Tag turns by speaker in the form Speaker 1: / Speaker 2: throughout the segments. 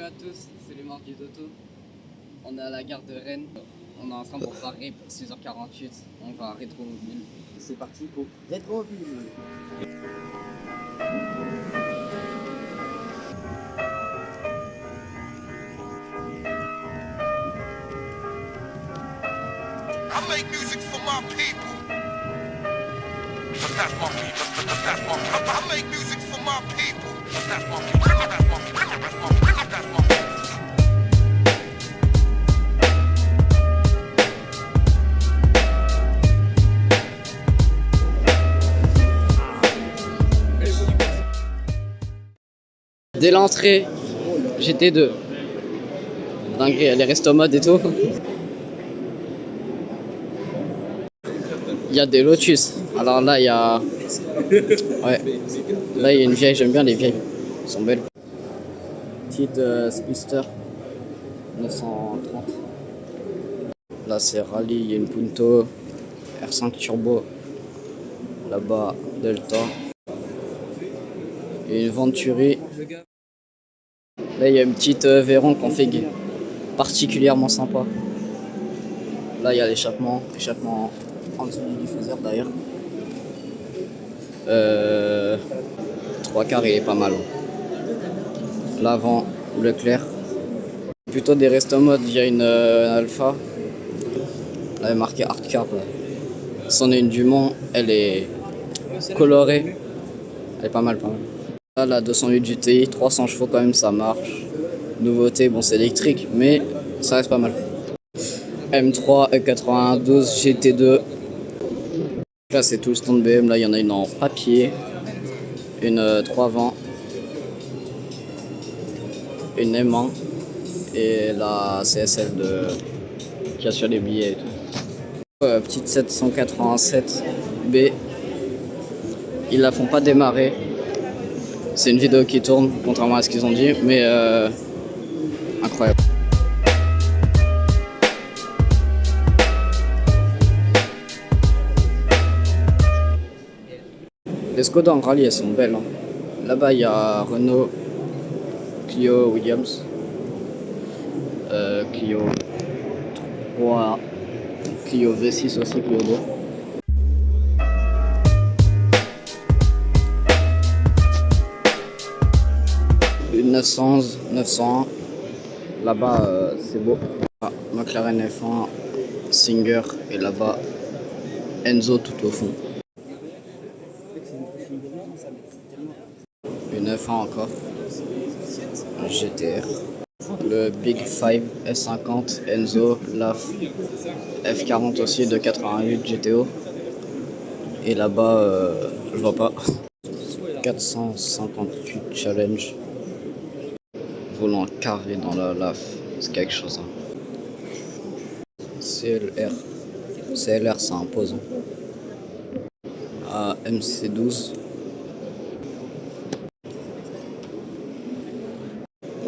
Speaker 1: à tous, c'est les Mardis d'Auto. On est à la gare de Rennes. On est en train pour Paris pour 6h48. On va à Rétromobile.
Speaker 2: C'est parti pour Rétromobile.
Speaker 3: I make music for my people. But that's my people. But that's my people. I make music for my people. But that's my people. That's my people. That's my people. That's my people.
Speaker 1: Dès l'entrée, j'étais deux. Dingue, les restos mode et tout. Il y a des Lotus. Alors là, il y a... Ouais. Là, il y a une vieille. J'aime bien les vieilles. Elles sont belles. Petite Speedster 930. Là, c'est Rallye. Il y a une Punto R5 Turbo. Là-bas, Delta. Et une Venturi. Là, il y a une petite Véron config particulièrement sympa. Là, il y a l'échappement en dessous du diffuseur d'ailleurs. 3 quarts, il est pas mal. L'avant, bleu clair. Plutôt des resto mode, il y a une Alpha. Là, elle est marquée hardcore. C'en est une du Mans, elle est colorée. Elle est pas mal. Là, la 208 GTI, 300 chevaux quand même, ça marche. Nouveauté, bon, c'est électrique, mais ça reste pas mal. M3, E92, GT2. Là, c'est tout le stand BM. Là, il y en a une en papier, une 320, une M1 et la CSL qui assure les billets et tout. Petite 787B. Ils la font pas démarrer. C'est une vidéo qui tourne, contrairement à ce qu'ils ont dit, mais incroyable. Les Skoda en rallye, elles sont belles. Hein. Là-bas, il y a Renault, Clio, Williams, Clio 3, Clio V6 aussi, Clio 2. Une 911, 901. Là-bas, c'est beau. Ah, McLaren F1, Singer, et là-bas, Enzo tout au fond. Une F1 encore, GTR, le Big 5 S50, Enzo, LAF, F40 aussi de 88 GTO, et là-bas, je vois pas, 458 Challenge, volant carré dans la LAF, c'est quelque chose. Hein. CLR ça impose. Hein. MC12.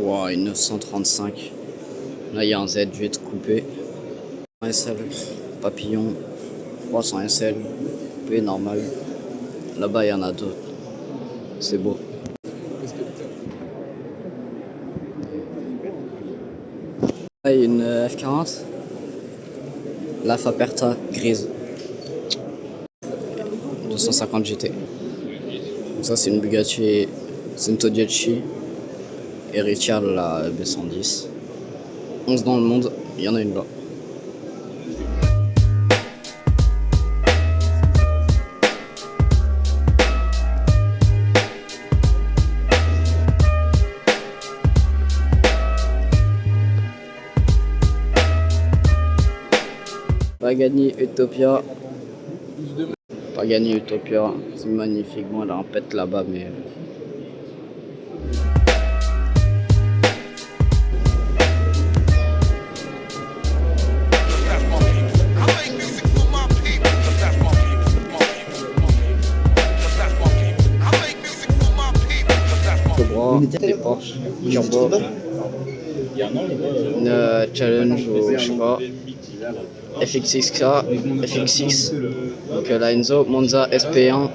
Speaker 1: Wow, une 935. Là, il y a un Z8 coupé. SL, papillon, 300 SL, coupé normal. Là-bas, il y en a d'autres. C'est beau. Là, il y a une F40. La Faperta grise. 250 GT. Donc ça, c'est une Bugatti Centodieci. Et Richard, la B110. 11 dans le monde, il y en a une là. Pagani Utopia. Pagani Utopia, c'est magnifique. Bon, elle a un pet là-bas, mais... Des Porsche, Turbo, une Challenge ou je sais pas, FXX, donc la Enzo, Monza SP1,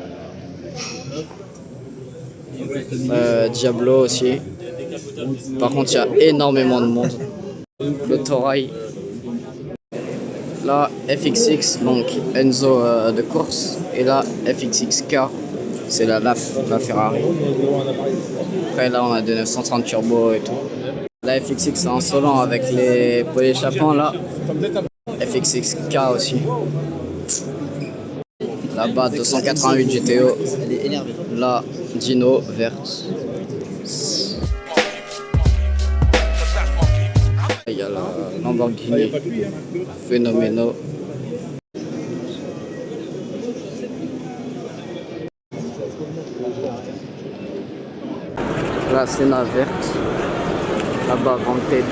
Speaker 1: Diablo aussi, Par contre, il y a énormément de monde. Le Torail. Là, FXX, donc Enzo de course. Et là, FXXK, c'est la Ferrari. Après, là, on a des 930 turbo et tout. La FXX, c'est insolent avec les polyéchappants là. FXXK aussi. Là-bas, 288 GTO.
Speaker 2: Elle est énervée.
Speaker 1: Là, Dino, verte. Il y a la Lamborghini Fenomeno. La Senna verte. Là-bas, Vantage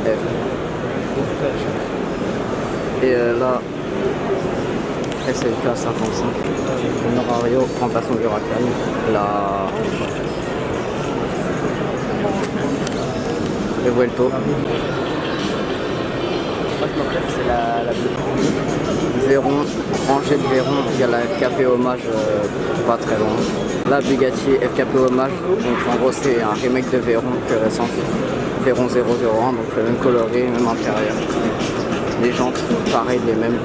Speaker 1: F. Et là, SLK 55. Honorario, remplaçant du Huracan. La le Vuelto.
Speaker 2: C'est la bleue.
Speaker 1: Véron, rangée de Véron, il y a la FKP hommage pas très loin. La Bugatti FKP hommage, donc en gros c'est un remake de Véron plus récent. Véron 001, donc le même coloris, même intérieur. Les jantes, pareil, les mêmes.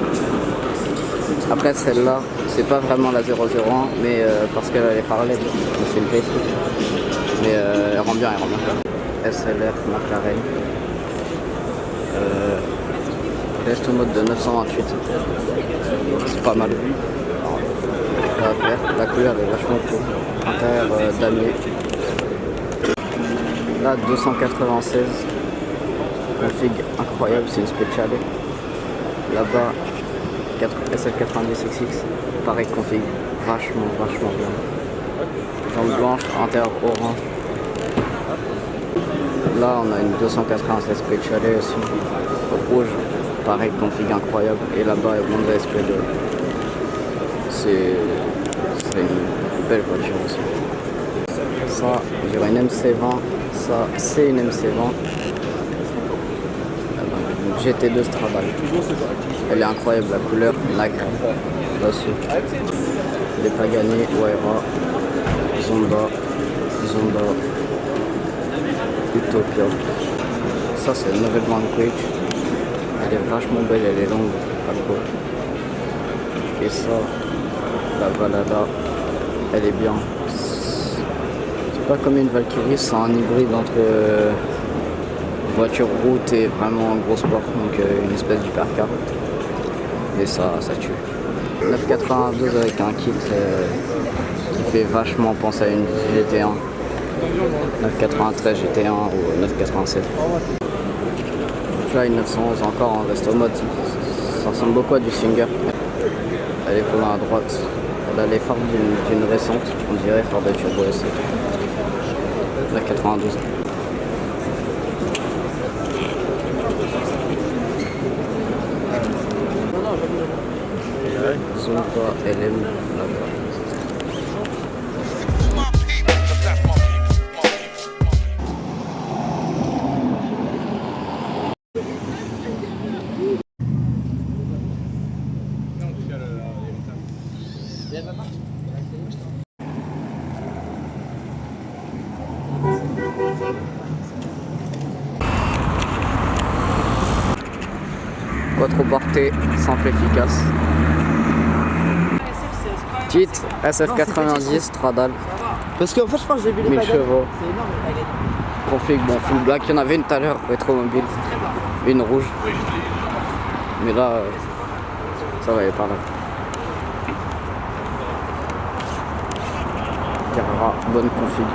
Speaker 1: Après celle-là, c'est pas vraiment la 001, mais parce qu'elle est par LED, c'est une facelift. Mais elle rend bien, SLR McLaren. Reste au mode de 928. C'est pas mal. La verte, la couleur est vachement cool. Intérieur damier. Là 296. Config incroyable, c'est une Speciale. Là-bas SF90XX. Pareil config. Vachement bien. Jambe blanche, intérieur orange. Là on a une 296 Speciale aussi. Rouge. Pareil, config incroyable. Et là-bas, Honda SP2. C'est une belle voiture aussi. Ça, je dirais une MC20. Ça, c'est une MC20. Une GT2 Stradale. Elle est incroyable, la couleur, la graine. Là-dessus. Les Pagani, Huayra, Zonda, Utopia. Ça, c'est une nouvelle Vanquish. Elle est vachement belle, elle est longue, pas cool. Et ça, la Valhalla, elle est bien. C'est pas comme une Valkyrie, c'est un hybride entre voiture route et vraiment gros sport, donc une espèce d'hypercar. Et ça tue. 992 avec un kit qui fait vachement penser à une GT1. 993 GT1 ou 987. Là, une 911 encore en resto mode. Ça ressemble beaucoup à du Singer. Elle est collée à droite. Elle a les phares d'une récente, on dirait phare de Turbo SC. La 92. Zonta LM là-bas. Quattroportée, simple, efficace. Petite SF90 Stradale.
Speaker 2: Parce qu'en fait, je pense que j'ai vu les
Speaker 1: 1000
Speaker 2: Pagani.
Speaker 1: chevaux.
Speaker 2: C'est énorme, les Pagani.
Speaker 1: Config, bon, full black. Il y en avait une tout à l'heure, rétromobile. Une rouge. Mais là, ça va, elle est par là. Carrera, bonne config.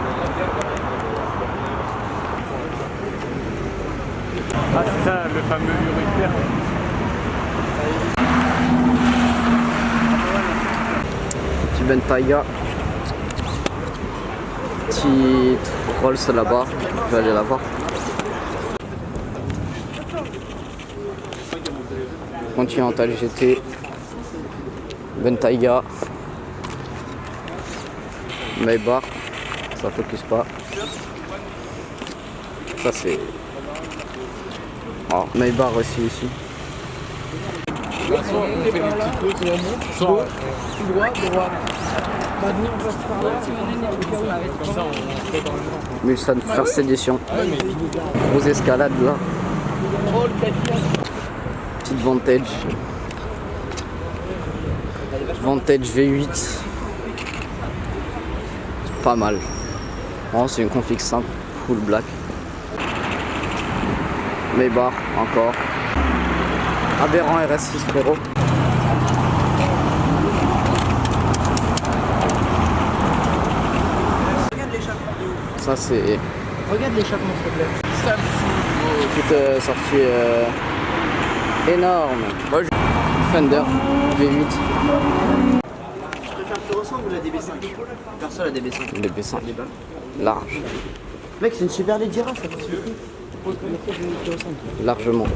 Speaker 4: Ah, c'est ça, le fameux Urusper.
Speaker 1: Petit Bentayga. Petit Rolls là-bas. Je vais aller la voir. Continental GT. Bentayga. Maybach. Ça focus pas. Ça c'est... Oh, Maybach aussi ici.
Speaker 4: Soit on fait des petits trucs, on monte, soit
Speaker 2: Tout droit, droit.
Speaker 4: Comme ça, on fait dans le temps.
Speaker 1: Mulsanne First Edition. Grosse escalade là. Petite Vantage. Vantage V8. Pas mal. Oh, c'est une config simple. Full black. Maybach encore. Aberrant RS6 frérot. Ça c'est
Speaker 2: Regarde l'échappement, s'il te plaît.
Speaker 1: toute sortie énorme. Fender V8.
Speaker 2: Je préfère que tu ressembles ou la DB5? Perso, la DB5.
Speaker 1: DB5. Large.
Speaker 2: Mec, c'est une super Ledira, ça.
Speaker 1: Largement.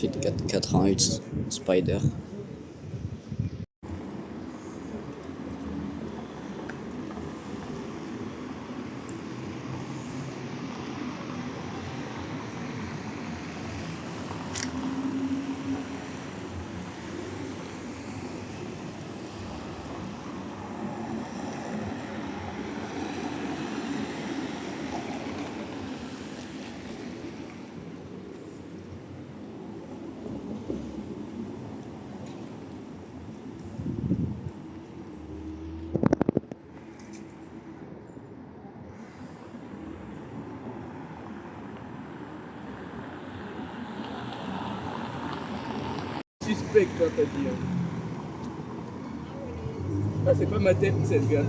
Speaker 1: Petite 488 Spider.
Speaker 4: Suspect, toi, t'as dit. Ah, c'est pas ma tête, cette gars.